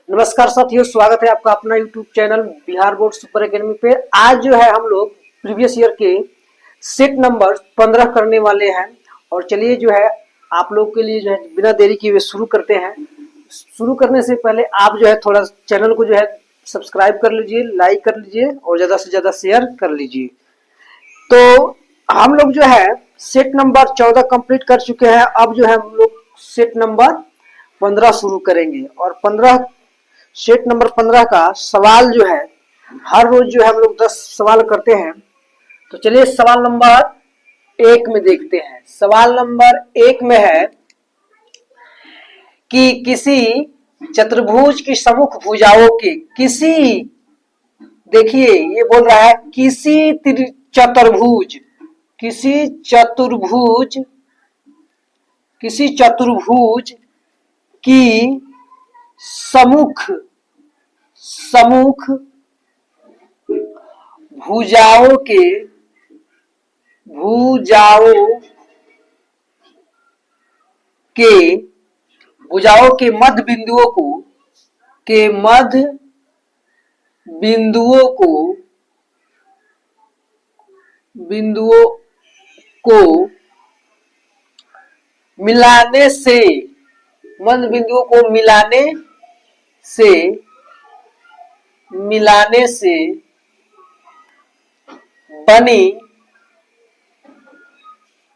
नमस्कार साथियों, स्वागत है आपका अपना YouTube channel Bihar board super academy पे। आज जो है हम लोग प्रीवियस ईयर के सेट नंबर 15 करने वाले हैं। और चलिए जो है आप लोग के लिए जो है बिना देरी किए हुए शुरू करते हैं। शुरू करने से पहले आप जो है थोड़ा चैनल को जो है सब्सक्राइब कर लीजिए, लाइक कर लीजिए और ज़्यादा से ज़्यादा शेयर कर लीजिए। तो हम लोग जो है सेट नंबर 14 कंप्लीट कर चुके हैं। अब जो है हम लोग सेट नंबर 15 शुरू करेंगे। और 15 सेट नंबर 15 का सवाल जो है हर रोज जो है हम लोग 10 सवाल करते हैं। तो चलिए सवाल नंबर 1 में देखते हैं। सवाल नंबर 1 में है कि किसी चतुर्भुज की सम्मुख भुजाओं के देखिए ये बोल रहा है चतुर्भुज किसी चतुर्भुज की सम्मुख भुजाओं के मध्य बिंदुओं को मिलाने से बनी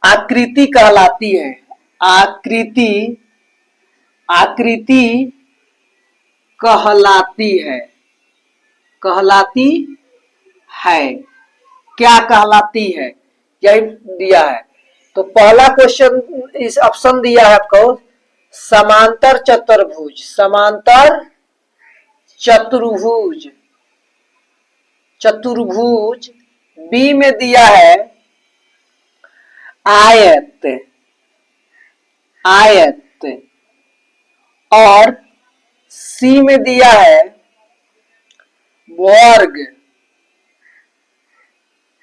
आकृति कहलाती है। आकृति कहलाती है। क्या कहलाती है यही दिया है। तो पहला क्वेश्चन इस ऑप्शन दिया है आपको समांतर चतुर्भुज। बी में दिया है आयत और सी में दिया है वर्ग।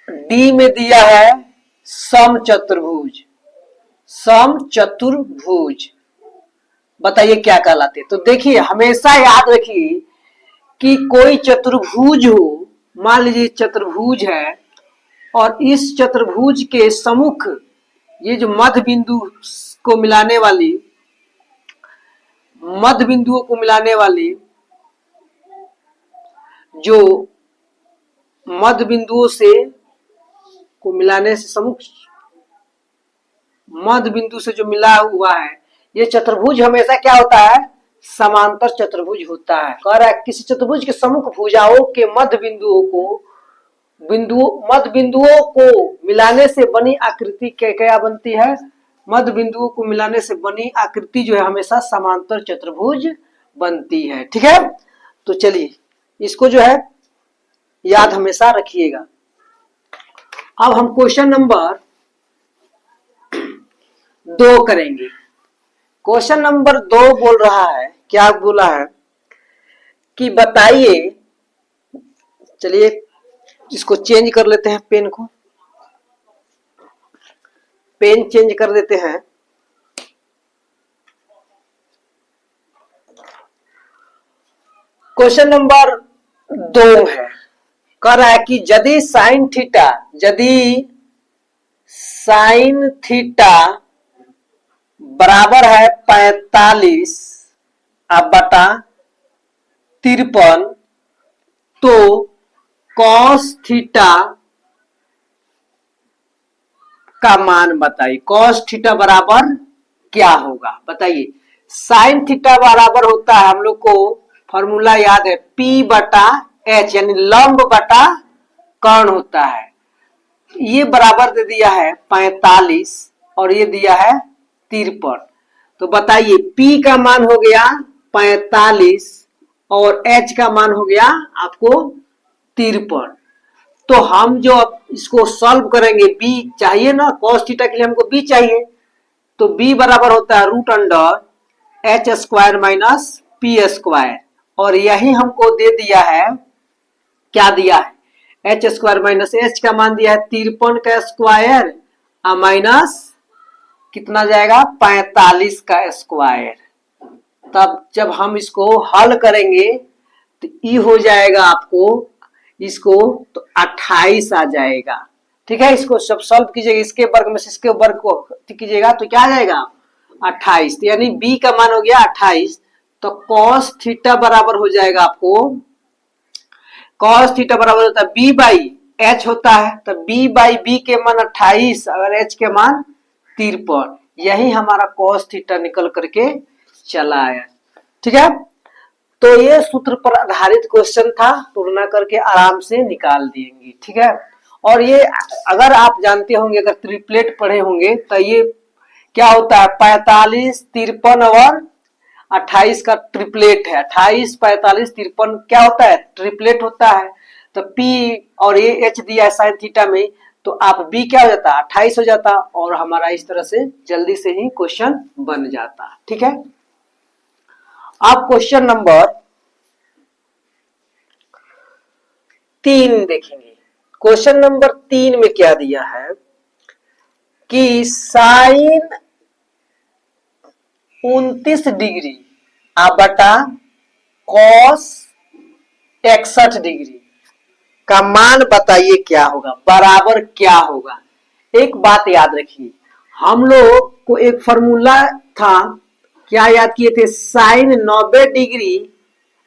डी में दिया है समचतुर्भुज। बताइए क्या कहलाते हैं। तो देखिए हमेशा याद रखिए कि कोई चतुर्भुज हो, मान लीजिए चतुर्भुज है और इस चतुर्भुज के सम्मुख ये जो मध्य बिंदुओं को मिलाने वाली जो मध्य बिंदुओं से सम्मुख मध्य बिंदु से जो मिला हुआ है ये चतुर्भुज हमेशा क्या होता है, समांतर चतुर्भुज होता है। कह रहा है किसी चतुर्भुज के सम्मुख भुजाओं के मध्य बिंदुओं को मिलाने से बनी आकृति क्या बनती है। मध्य बिंदुओं को मिलाने से बनी आकृति जो है हमेशा समांतर चतुर्भुज बनती है। ठीक है, तो चलिए इसको जो है याद हमेशा रखिएगा। अब हम क्वेश्चन नंबर 2 करेंगे। क्वेश्चन नंबर 2 बोल रहा है, क्या बोला है कि बताइए, चलिए इसको चेंज कर लेते हैं, पेन चेंज कर देते हैं। क्वेश्चन नंबर 2 है, कह रहा है कि यदि साइन थीटा बराबर है 45 बटा 53 तो कॉस थीटा का मान बताइए। कॉस थीटा बराबर क्या होगा बताइए। साइन थीटा बराबर होता है, हम लोग को फॉर्मूला याद है, P बटा H यानी लंब बटा कर्ण होता है। ये बराबर दे दिया है 45 और ये दिया है 53। तो बताइए P का मान हो गया 45 और H का मान हो गया आपको 53। तो हम जो अब इसको सॉल्व करेंगे, B चाहिए ना, cos थीटा के लिए हमको B चाहिए। तो B बराबर होता है √H² माइनस P² और यही हमको दे दिया है, क्या दिया है, H² माइनस H का मान दिया है 53 का स्क्वायर माइनस कितना जाएगा 45 का स्क्वायर। तब जब हम इसको हल करेंगे तो ई हो जाएगा आपको इसको तो 28 आ जाएगा। ठीक है, इसको सब सॉल्व कीजिएगा, इसके वर्ग में से इसके वर्ग को कीजिएगा तो क्या आ जाएगा 28। तो यानी बी का मान हो गया 28। तो कॉस थीटा बराबर हो जाएगा आपको, कॉस थीटा बराबर होता है बी बाई एच होता है। तो बी बाई बी के मान 28 और एच के मान 53। यही हमारा कॉस थीटा निकल करके चला आया। ठीक है, तो ये सूत्र पर आधारित क्वेश्चन था, तुलना करके आराम से निकाल देंगे। ठीक है, और ये अगर आप जानते होंगे, अगर ट्रिपलेट पढ़े होंगे तो ये क्या होता है 45, 53 और 28 का ट्रिपलेट है। 28, 45, 53 क्या होता है ट्रिपलेट होता है। तो P और ये H दिया है साइन थीटा में, तो आप B क्या हो जाता 28 हो जाता, और हमारा इस तरह से जल्दी से ही क्वेश्चन बन जाता। ठीक है, आप क्वेश्चन नंबर 3 देखेंगे। क्वेश्चन नंबर 3 में क्या दिया है कि साइन 29 डिग्री बटा कॉस 61 डिग्री का मान बताइए क्या होगा, बराबर क्या होगा। एक बात याद रखिए, हम लोग को एक फॉर्मूला था, क्या याद किए थे, साइन 90 डिग्री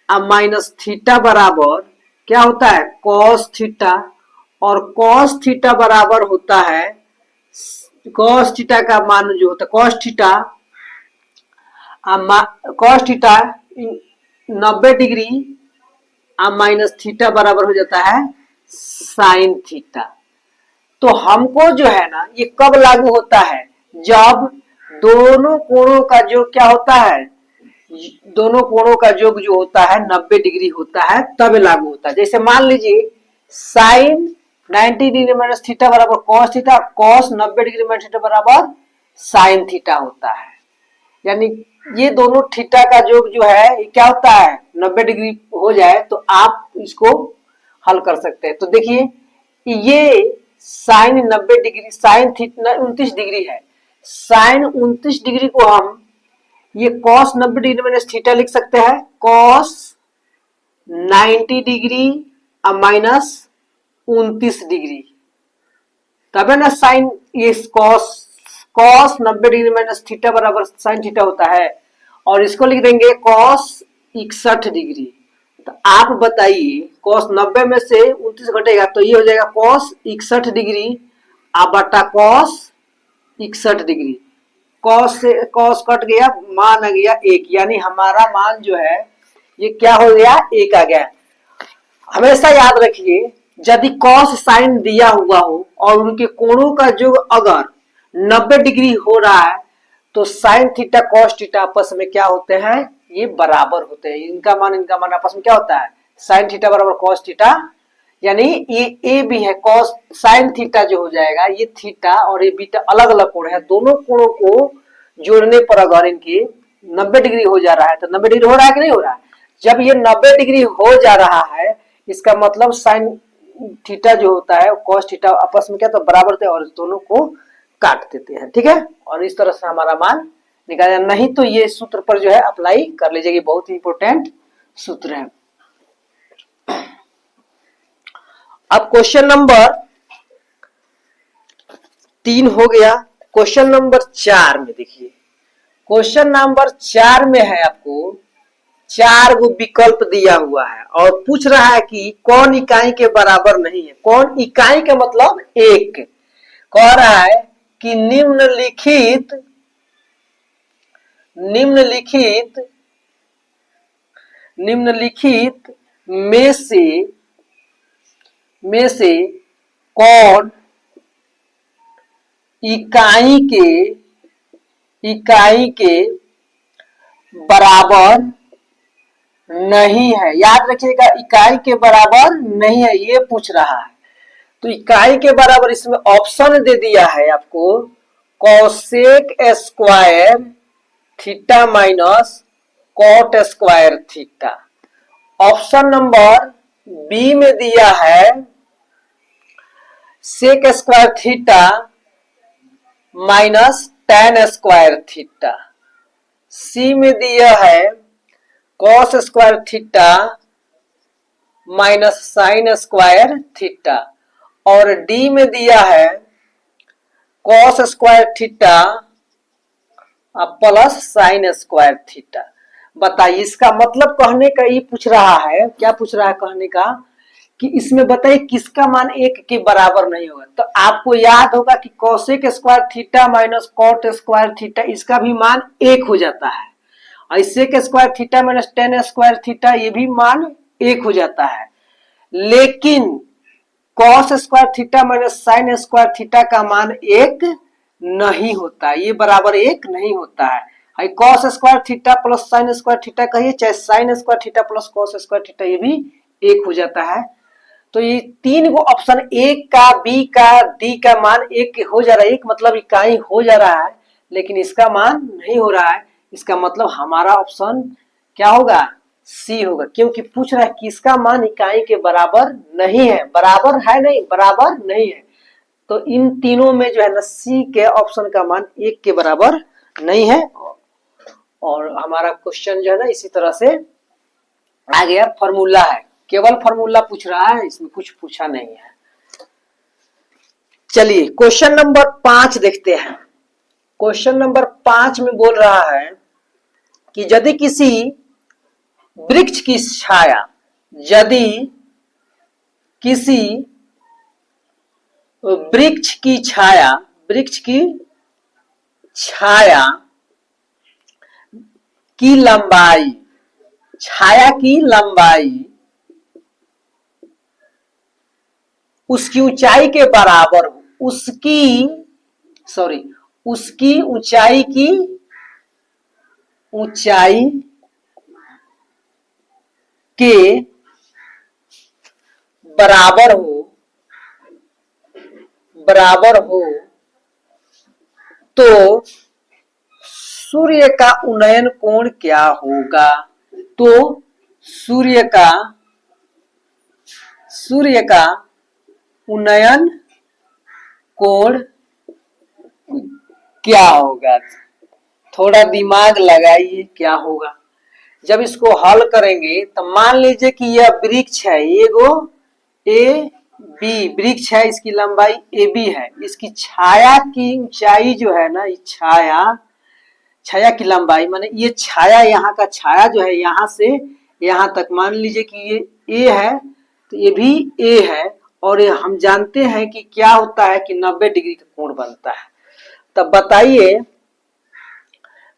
माइनस थीटा बराबर क्या होता है कॉस थीटा, और कॉस थीटा बराबर होता है कॉस थीटा का मान जो होता है cos theta 90 degree minus theta बराबर हो जाता है साइन थीटा। तो हमको जो है ना ये कब लागू होता है, जब दोनों कोणों का जो क्या होता है, दोनों कोणों का योग जो होता है 90 डिग्री होता है, तब लागू होता है। जैसे मान लीजिए साइन 90 डिग्री माइनस थीटा बराबर cos theta, cos 90 degree minus theta बराबर साइन थीटा होता है। यानी ये दोनों थीटा का योग जो है ये क्या होता है 90 डिग्री हो जाए तो आप इसको हल कर सकते हैं। तो देखिए ये sine 90 degree, sine theta 29 degree है, साइन 29 डिग्री को हम ये कॉस 90 डिग्री माइनस थीटा लिख सकते हैं, कॉस 90 डिग्री माइनस 29 डिग्री, तब है ना साइन ये कॉस 90 डिग्री माइनस थीटा बराबर साइन थीटा होता है, और इसको लिख देंगे कॉस 61 डिग्री। तो आप बताइए कॉस 90 में से 29 घटेगा तो ये हो जाएगा कॉस 61 डिग्री बटा कॉस 61 डिग्री। कॉस से कॉस कट गया, मान आ गया 1, यानी हमारा मान जो है ये क्या हो गया 1 आ गया। हमेशा याद रखिए यदि कॉस साइन दिया हुआ हो और उनके कोणों का जो अगर 90 डिग्री हो रहा है तो साइन थीटा कॉस थीटा आपस में क्या होते हैं, ये बराबर होते हैं। इनका मान आपस में क्या होता है साइन थीटा बराबर कॉस थीटा, यानी ये ए भी है कॉस साइन थीटा जो हो जाएगा, ये थीटा और ये बीटा अलग अलग कोण है, दोनों कोणों को जोड़ने पर अगर इनके 90 डिग्री हो जा रहा है तो 90 डिग्री हो रहा है कि नहीं हो रहा है। जब ये 90 डिग्री हो जा रहा है इसका मतलब साइन थीटा जो होता है कॉस थीटा आपस में क्या तो बराबर थे और दोनों को काट देते हैं। ठीक है, और इस तरह से हमारा मान निकाला, नहीं तो ये सूत्र पर जो है अप्लाई कर लीजिएगा, बहुत ही इंपॉर्टेंट सूत्र है। अब क्वेश्चन नंबर 3 हो गया। क्वेश्चन नंबर 4 में देखिए, क्वेश्चन नंबर 4 में है आपको 4 गो विकल्प दिया हुआ है और पूछ रहा है कि कौन इकाई के बराबर नहीं है। कौन इकाई का मतलब 1, कह रहा है कि निम्नलिखित में से कौन इकाई के बराबर नहीं है। याद रखिएगा इकाई के बराबर नहीं है ये पूछ रहा है। तो इकाई के बराबर इसमें ऑप्शन दे दिया है आपको cosec square theta minus cot square theta. Option number B में दिया है sec square theta minus tan square theta. C में दिया है cos square theta minus sine square theta और डी में दिया है cos square theta plus sine square theta. बताइए इसका मतलब कहने का ये पूछ रहा है, क्या पूछ रहा है कहने का कि इसमें बताइए किसका मान एक के बराबर नहीं होगा। तो आपको याद होगा कि cosec square theta minus cot square theta इसका भी मान एक हो जाता है और sec square theta minus tan square theta ये भी मान एक हो जाता है। लेकिन cos square theta minus sine square theta का मान एक नहीं होता, ये बराबर एक नहीं होता है। Cos square theta plus sine square theta कहिए चाहे sign square theta plus cos square theta ये भी एक हो जाता है। तो ये तीन को ऑप्शन ए का, बी का, डी का मान एक हो जा रहा है, एक मतलब इकाई हो जा रहा है लेकिन इसका मान नहीं हो रहा है। इसका मतलब हमारा ऑप्शन क्या होगा, सी होगा, क्योंकि पूछ रहा है कि इसका मान इकाई के बराबर नहीं है। बराबर है नहीं, बराबर नहीं है। तो इन तीनों में जो है ना सी के ऑप्शन का मान एक के बराबर नहीं है और हमारा क्वेश्चन जो है ना इसी तरह से आ गया। फॉर्मूला है, केवल फॉर्मूला पूछ रहा है, इसमें कुछ पूछा नहीं है। चलिए क्वेश्चन नंबर 5 देखते हैं। क्वेश्चन नंबर 5 में बोल रहा है कि यदि किसी वृक्ष की छाया, यदि किसी वृक्ष की छाया, वृक्ष की छाया की लंबाई, छाया की लंबाई उसकी ऊंचाई के बराबर हो, उसकी ऊंचाई की ऊंचाई के बराबर हो तो सूर्य का उन्नयन कोण क्या होगा। तो सूर्य का उन्नयन कोण क्या होगा। थोड़ा दिमाग लगाइए क्या होगा। जब इसको हल करेंगे तो मान लीजिए कि यह वृक्ष है, एगो ए बी वृक्ष है, इसकी लंबाई ए बी है, इसकी छाया की ऊंचाई जो है ना, छाया की लंबाई माने ये छाया, यहाँ का छाया जो है यहाँ से यहाँ तक मान लीजिए कि ये ए है तो ये भी ए है और हम जानते हैं कि क्या होता है कि 90 डिग्री का कोण बनता है। तब बताइए,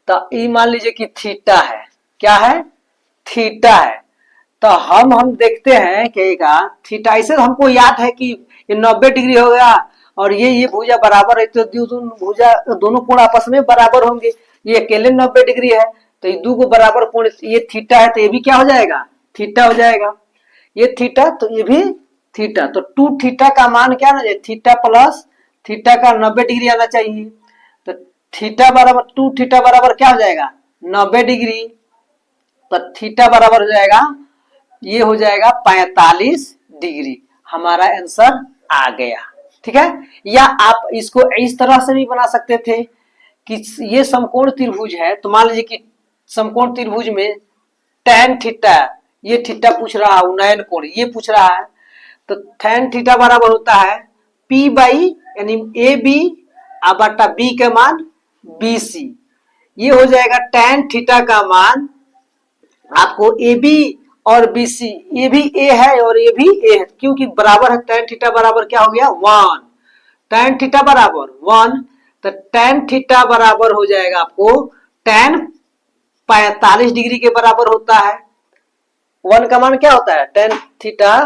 तो ये मान लीजिए कि थीटा है, क्या है, थीटा है। तो हम देखते हैं कि थीटा, ऐसे हमको याद है कि ये 90 डिग्री हो गया और ये भुजा बराबर है तो भुजा दोनों कोण आपस में बराबर होंगे। ये अकेले 90 डिग्री है तो ये दो को बराबर कोण, ये थीटा है तो ये भी क्या हो जाएगा, थीटा हो जाएगा। ये थीटा तो ये भी थीटा, तो 2 थीटा का मान क्या ना, थीटा प्लस थीटा का 90 डिग्री आना चाहिए। तो थीटा बराबर 2 थीटा बराबर क्या हो जाएगा, 90 डिग्री। तो थीटा बराबर हो जाएगा, ये हो जाएगा 45 डिग्री। हमारा आंसर आ गया। ठीक है, या आप इसको इस तरह से भी बना सकते थे कि ये समकोण त्रिभुज है तो मान लीजिए कि समकोण त्रिभुज में tan थीटा, ये थीटा पूछ रहा है, उन्नयन कोण ये पूछ रहा है, तो tan थीटा बराबर होता है P बाई यानी ए बी बटा बी का मान BC। ये हो जाएगा tan थीटा का मान आपको ए बी और BC, ये भी ए है और ये भी ए है क्योंकि बराबर है। tan थीटा बराबर क्या हो गया 1, tan थीटा बराबर 1, तो tan थीटा बराबर हो जाएगा आपको tan 45 डिग्री के बराबर होता है। 1 का मान क्या होता है, tan थीटा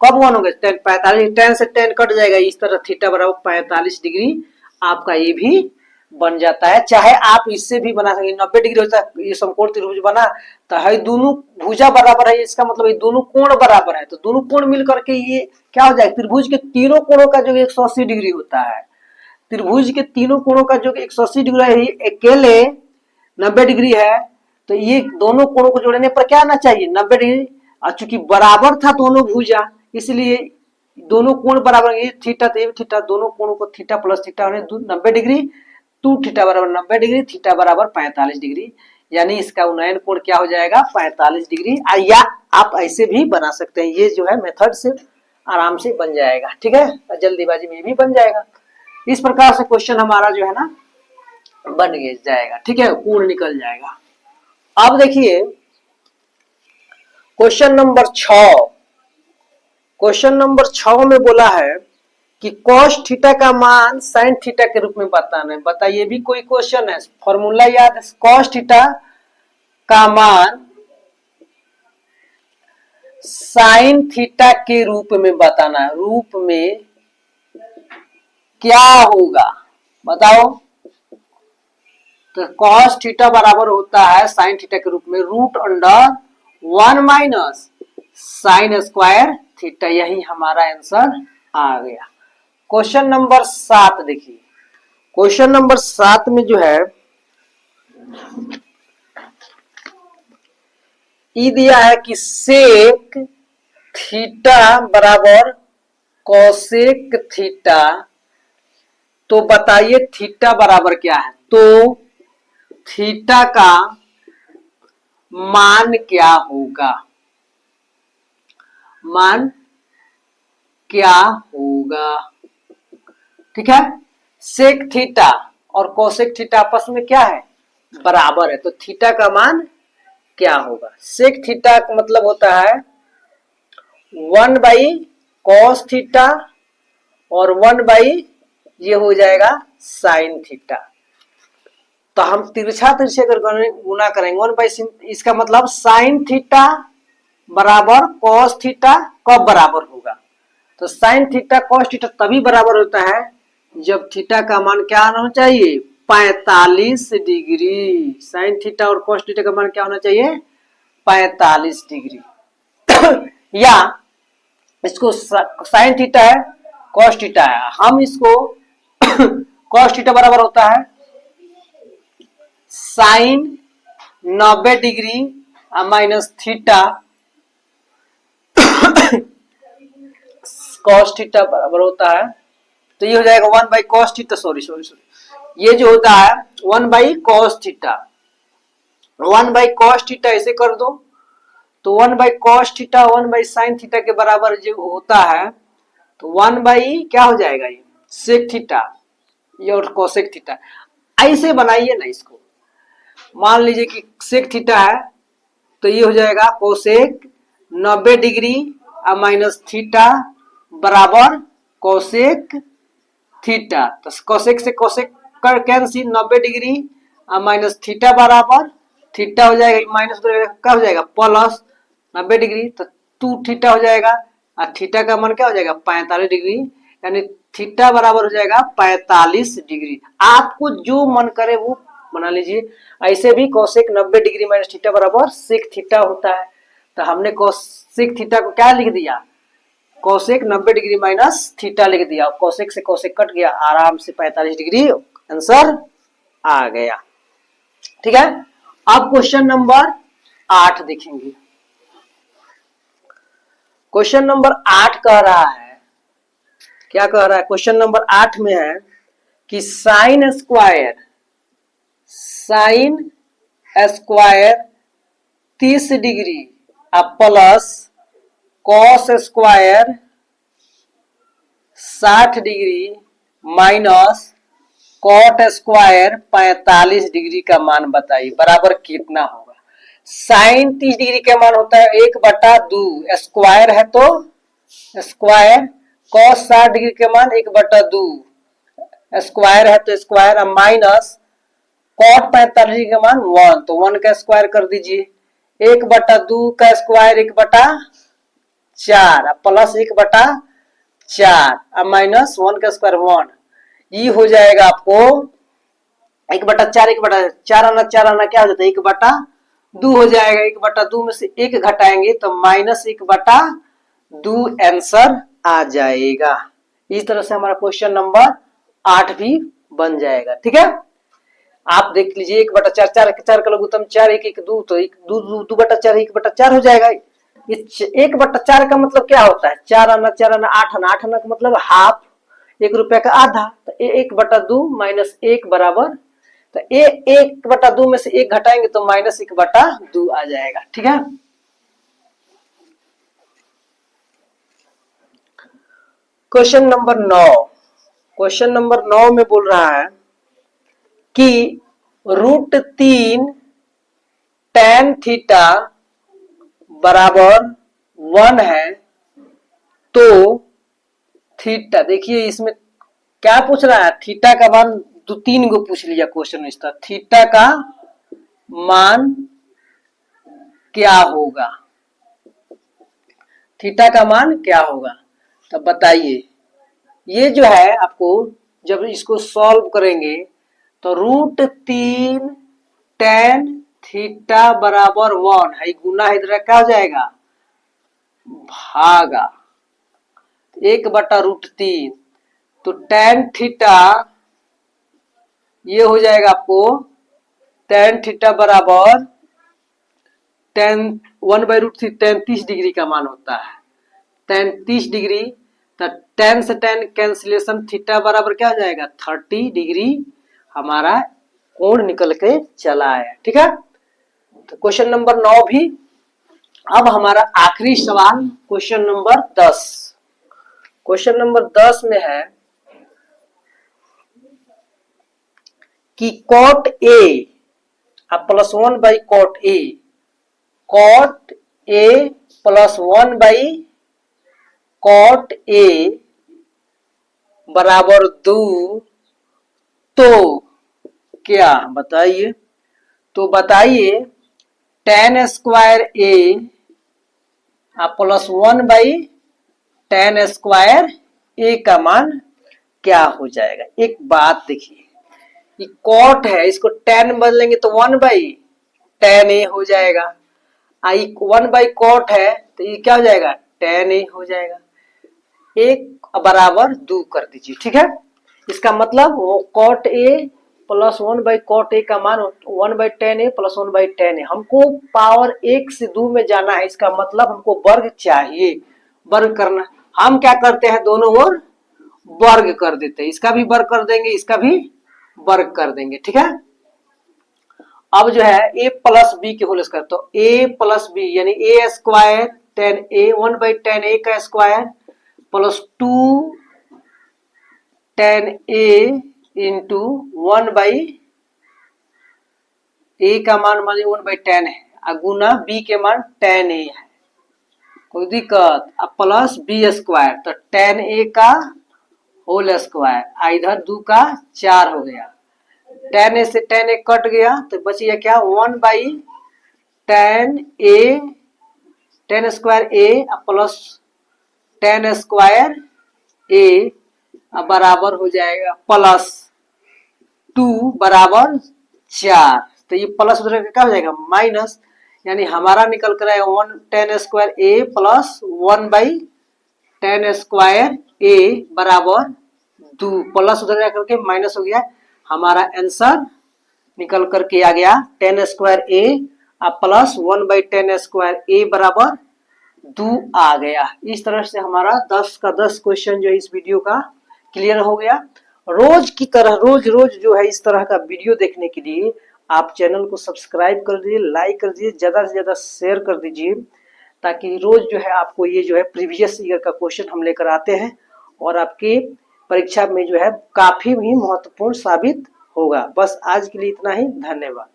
कब 1 होगा, tan 45, tan से tan कट जाएगा, इस तरह थीटा बराबर 45 डिग्री आपका ये भी बन जाता है। चाहे आप इससे भी बना सकें, 90 डिग्री होता है, ये समकोण त्रिभुज बना तो है दोनों भुजा बराबर है, इसका मतलब ये दोनों कोण बराबर है, तो दोनों कोण मिल करके ये क्या हो जाएगा, त्रिभुज के तीनों कोणों का जो 180 डिग्री होता है, त्रिभुज के तीनों कोणों का जो 180 डिग्री है, अकेले 90 डिग्री है, तो ये दोनों कोणों को जोड़ने पर क्या आना चाहिए 90 डिग्री। और चूंकि बराबर था दोनों भुजा इसलिए दोनों कोण बराबर, ये थीटा तो ये थीटा, दोनों कोणों को theta plus theta 90 degree, 2 theta बराबर 90 डिग्री, थीटा बराबर 45 डिग्री। यानी इसका उन्नयन कोण क्या हो जाएगा 45 डिग्री। या आप ऐसे भी बना सकते हैं, ये जो है मेथड से आराम से बन जाएगा, ठीक है, जल्दीबाजी में भी बन जाएगा। इस प्रकार से क्वेश्चन हमारा जो है ना बन जाएगा, ठीक है, कोण निकल जाएगा। अब देखिए क्वेश्चन नंबर 6, क्वेश्चन नंबर 6 में बोला है कि cos थीटा का मान sin थीटा के रूप में बताना है। बताइए भी कोई क्वेश्चन है, फॉर्मूला याद है, cos थीटा का मान sin थीटा के रूप में बताना है। रूप में क्या होगा बताओ। तो cos थीटा बराबर होता है sin थीटा के रूप में √1 माइनस sin स्क्वायर थीटा। यही हमारा आंसर आ गया। क्वेश्चन नंबर 7 देखिए, क्वेश्चन नंबर 7 में जो है ये दिया है कि सेक थीटा बराबर कोसेक थीटा। तो बताइए थीटा बराबर क्या है। तो थीटा का मान क्या होगा, मान क्या होगा, ठीक है। सेक थीटा और कोसेक थीटा आपस में क्या है बराबर है, तो थीटा का मान क्या होगा। सेक थीटा का मतलब होता है 1/cos थीटा और 1 ये हो जाएगा साइन थीटा। तो हम तिरछा तिरछे अगर गुना करेंगे 1 इसका मतलब साइन थीटा बराबर cos थीटा कब बराबर होगा। तो साइन थीटा cos थीटा तभी बराबर होता है जब थीटा का मान क्या होना चाहिए 45 डिग्री। साइन थीटा और cos थीटा का मान क्या होना चाहिए 45 डिग्री। या इसको साइन थीटा है cos थीटा है, हम इसको cos थीटा बराबर होता है sine 90 degree minus theta cos theta बराबर होता है। तो ये हो जाएगा 1/cos थीटा, सॉरी ये जो होता है 1/cos थीटा, 1/cos थीटा ऐसे कर दो तो 1/cos थीटा 1/sin थीटा के बराबर जो होता है तो 1 क्या हो जाएगा ये सेक थीटा ये और कोसेक थीटा। ऐसे बनाइए ना इसको, मान लीजिए कि सेक थीटा है तो ये हो जाएगा कोसेक 90 डिग्री माइनस थीटा बराबर कोसेक थीटा। तो कोसेक से कोसेक कर कैंसिल 90 डिग्री माइनस थीटा बराबर थीटा हो जाएगा माइनस क्या हो जाएगा प्लस 90 डिग्री, तो 2 थीटा हो जाएगा और थीटा का मान क्या हो जाएगा 45 डिग्री, यानी थीटा बराबर हो जाएगा 45 डिग्री। आपको जो मन करे वो बना लीजिए। ऐसे भी कोसेक 90 डिग्री माइनस थीटा बराबर सेक थीटा होता है, तो हमने कोसेक थीटा को क्या लिख दिया कोसेक 90 डिग्री माइनस थीटा लिख दिया, कोसेक से कोसेक कट गया, आराम से 45 डिग्री आंसर आ गया, ठीक है। अब क्वेश्चन नंबर 8 देखेंगे। क्वेश्चन नंबर 8 कह रहा है, क्या कह रहा है, क्वेश्चन नंबर 8 में है कि sine square 30 degree plus cos square 60 degree minus cot square 45 degree का मान बताइए बराबर कितना होगा। साइन 30 डिग्री का मान होता है 1/2, स्क्वायर है तो स्क्वायर, कॉस 60 डिग्री का मान 1/2, स्क्वायर है तो स्क्वायर, माइनस कॉट 45 डिग्री का मान 1, तो 1 का स्क्वायर कर दीजिए, 1/2 का स्क्वायर 1/4 प्लस 1/4 माइनस 1 का स्क्वायर 1, ये हो जाएगा आपको 1/4 आना 4 आना क्या हो जाता है 1/2 हो जाएगा। 1/2 में से 1 घटाएंगे तो -1/2 आंसर आ जाएगा। इस तरह से हमारा क्वेश्चन नंबर 8 भी बन जाएगा, ठीक है। आप देख लीजिए 1/4 4 का लघुत्तम 4 1 1 2, तो 2/4 1/4 हो जाएगा। 1/4 का मतलब क्या होता है 4 आना 8 आना 8 आना का मतलब हाफ, 1 रुपया का आधा, तो 1/2 माइनस 1 बराबर तो ए 1/2 में से 1 घटाएंगे तो -1/2 आ जाएगा। ठीक है, क्वेश्चन नंबर 9, क्वेश्चन नंबर 9 में बोल रहा है कि √3 tan थीटा बराबर 1 है, तो थीटा, देखिए इसमें क्या पूछ रहा है, थीटा का मान 3 गो पूछ लिया क्वेश्चन इस तरह, थीटा का मान क्या होगा, थीटा का मान क्या होगा। तो बताइए, ये जो है आपको जब इसको सॉल्व करेंगे तो √3 tan थीटा बराबर 1 है, गुना है, इधर क्या हो जाएगा, भागा 1/√3, तो tan थीटा ये हो जाएगा आपको, tan थीटा बराबर tan 1/√3 33 डिग्री का मान होता है, 33 डिग्री, तो tan से tan कैंसिलेशन, थीटा बराबर क्या हो जाएगा 30 डिग्री, हमारा कोण निकल के चला आया। ठीक है, तो क्वेश्चन नंबर 9 भी। अब हमारा आखिरी सवाल क्वेश्चन नंबर 10, क्वेश्चन नंबर 10 में है कि cot A +1 by cot A, cot A +1 by cot A बराबर 2, तो क्या बताइए, तो बताइए tan square A +1 by tan square A का मान क्या हो जाएगा। एक बात देखिए, ये कॉट है, इसको tan बदलेंगे तो 1/tan A हो जाएगा, 1/cot है तो ये क्या हो जाएगा tan A हो जाएगा, 1 बराबर 2 कर दीजिए। ठीक है, इसका मतलब वो cot A +1/cot A का मान 1/tan A +1/tan A, हमको पावर 1 से 2 में जाना है, इसका मतलब हमको वर्ग चाहिए, वर्ग करना, हम क्या करते हैं दोनों ओर वर्ग कर देते हैं, इसका भी वर्ग कर देंगे, इसका भी वर्ग कर देंगे। ठीक है, अब जो है a + b के होल स्क्वायर, तो a + b यानी a square tan A 1/tan A का square +2 tan A into 1/a का मान मानिए 1/tan है, गुना b के मान tan A है, कोई दिक्कत, अब प्लस b स्क्वायर, तो tan A का होल स्क्वायर, इधर 2 का 4 हो गया, tan A से tan A कट गया तो बचिए क्या 1/tan A tan square A plus tan square A बराबर हो जाएगा +2 बराबर 4, तो ये प्लस उधर क्या हो जाएगा माइनस, यानी हमारा निकल कर आएगा 1 tan square A plus 1/tan square A बराबर 2, प्लस उधर जाकर के माइनस हो गया, हमारा आंसर निकल करके आ गया tan square A plus 1/tan square A बराबर 2 आ गया। इस तरह से हमारा 10 का 10 क्वेश्चन जो इस वीडियो का क्लियर हो गया। रोज की तरह रोज जो है इस तरह का वीडियो देखने के लिए आप चैनल को सब्सक्राइब कर दीजिए, लाइक कर दीजिए, ज्यादा से ज्यादा शेयर कर दीजिए, ताकि रोज जो है आपको ये जो है प्रीवियस ईयर का क्वेश्चन हम लेकर आते हैं और आपके परीक्षा में जो है काफी ही महत्वपूर्ण साबित होगा। बस आज के लिए इतना ही, धन्यवाद।